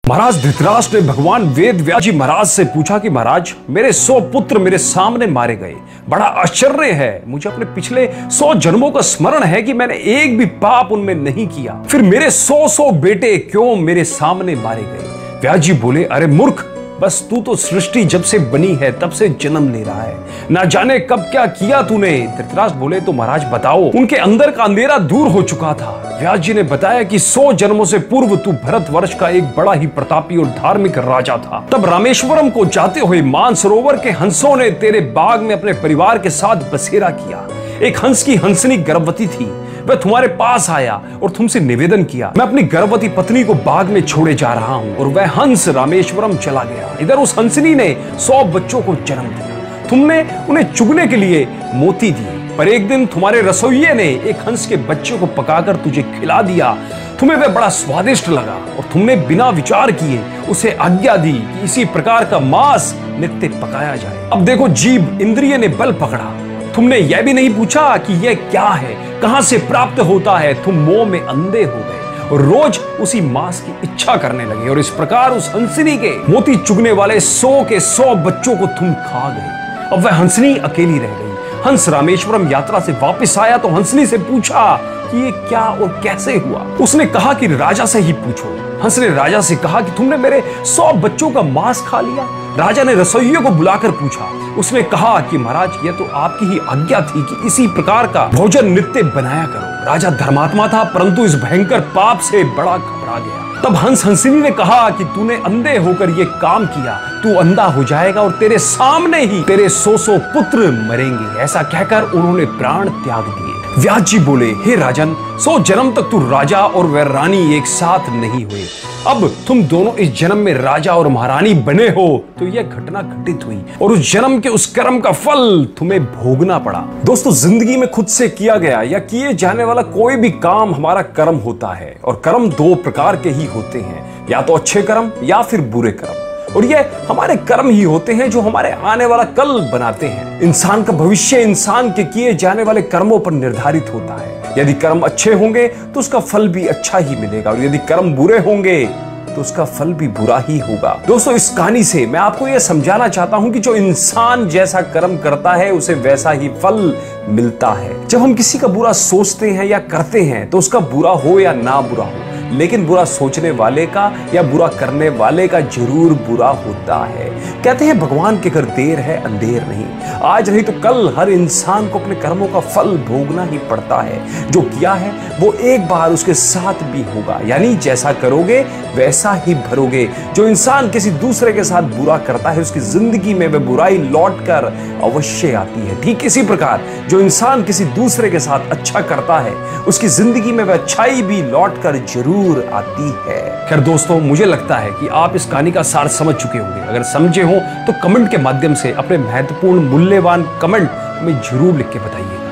महाराज धृतराष्ट्र ने भगवान वेद व्यास जी महाराज से पूछा कि महाराज मेरे 100 पुत्र मेरे सामने मारे गए, बड़ा आश्चर्य है, मुझे अपने पिछले 100 जन्मों का स्मरण है कि मैंने एक भी पाप उनमें नहीं किया, फिर मेरे 100 बेटे क्यों मेरे सामने मारे गए। व्यास जी बोले, अरे मूर्ख, बस तू तो सृष्टि जब से बनी है तब से जन्म ले रहा है, ना जाने कब क्या किया तूने। धृतराष्ट्र बोले, तो महाराज बताओ। उनके अंदर का अंधेरा दूर हो चुका था। व्यास जी ने बताया कि 100 जन्मों से पूर्व तू भरतवर्ष का एक बड़ा ही प्रतापी और धार्मिक राजा था। तब रामेश्वरम को जाते हुए मानसरोवर के हंसों ने तेरे बाग में अपने परिवार के साथ बसेरा किया। एक हंस की हंसनी गर्भवती थी, वह तुम्हारे पास आया और तुमसे निवेदन किया, मैं अपनी गर्भवती पत्नी को बाग में छोड़े जा रहा हूं, और वह हंस रामेश्वरम चला गया। इधर उस हंसनी ने 100 बच्चों को जन्म दिया। तुमने उन्हें चुगने के लिए मोती दिए, पर एक दिन तुम्हारे रसोइये ने एक हंस के बच्चे को पकाकर तुझे खिला दिया। तुम्हें वह बड़ा स्वादिष्ट लगा और तुमने बिना विचार किए उसे आज्ञा दी कि इसी प्रकार का मांस नित्य पकाया जाए। अब देखो, जीभ इंद्रिय ने बल पकड़ा, तुमने यह भी नहीं पूछा कि यह क्या है, कहां से प्राप्त होता है। तुम मोह में अंधे हो गए और रोज उसी मांस की इच्छा करने लगे, और इस प्रकार उस हंसनी के मोती चुगने वाले 100 के 100 बच्चों को तुम खा गए। अब वह हंसनी अकेली रह गई। हंस रामेश्वरम यात्रा से वापस आया तो हंसनी से पूछा कि ये क्या और कैसे हुआ। उसने कहा कि राजा से ही पूछो। हंस ने राजा से कहा कि तुमने मेरे 100 बच्चों का मांस खा लिया। राजा ने रसोइये को बुलाकर पूछा। उसने कहा कि महाराज, यह तो आपकी ही आज्ञा थी कि इसी प्रकार का भोजन नित्य बनाया करो। राजा धर्मात्मा था, परंतु इस भयंकर पाप से बड़ा घबरा गया। तब हंस हंसनी ने कहा कि तूने अंधे होकर ये काम किया, तू अंधा हो जाएगा और तेरे सामने ही तेरे 100 पुत्र मरेंगे। ऐसा कहकर उन्होंने प्राण त्याग दिए। व्यास जी बोले, हे राजन, 100 जन्म तक तू राजा और वह रानी एक साथ नहीं हुए। अब तुम दोनों इस जन्म में राजा और महारानी बने हो, तो यह घटना घटित हुई और उस जन्म के उस कर्म का फल तुम्हें भोगना पड़ा। दोस्तों, जिंदगी में खुद से किया गया या किए जाने वाला कोई भी काम हमारा कर्म होता है, और कर्म 2 प्रकार के ही होते हैं, या तो अच्छे कर्म या फिर बुरे कर्म। और ये हमारे कर्म ही होते हैं जो हमारे आने वाला कल बनाते हैं। इंसान का भविष्य इंसान के किए जाने वाले कर्मों पर निर्धारित होता है। यदि कर्म अच्छे होंगे तो उसका फल भी अच्छा ही मिलेगा, और यदि कर्म बुरे होंगे तो उसका फल भी बुरा ही होगा। दोस्तों, इस कहानी से मैं आपको यह समझाना चाहता हूं कि जो इंसान जैसा कर्म करता है उसे वैसा ही फल मिलता है। जब हम किसी का बुरा सोचते हैं या करते हैं तो उसका बुरा हो या ना बुरा हो, लेकिन बुरा सोचने वाले का या बुरा करने वाले का जरूर बुरा होता है। कहते हैं भगवान के घर देर है अंधेर नहीं, आज नहीं तो कल हर इंसान को अपने कर्मों का फल भोगना ही पड़ता है। जो किया है वो एक बार उसके साथ भी होगा, यानी जैसा करोगे वैसा ही भरोगे। जो इंसान किसी दूसरे के साथ बुरा करता है उसकी जिंदगी में वह बुराई लौट कर अवश्य आती है। ठीक इसी प्रकार जो इंसान किसी दूसरे के साथ अच्छा करता है उसकी जिंदगी में वह अच्छाई भी लौट कर जरूर आती है। खैर दोस्तों, मुझे लगता है कि आप इस कहानी का सार समझ चुके होंगे। अगर समझे हो तो कमेंट के माध्यम से अपने महत्वपूर्ण मूल्यवान कमेंट हमें जरूर लिख के बताइए।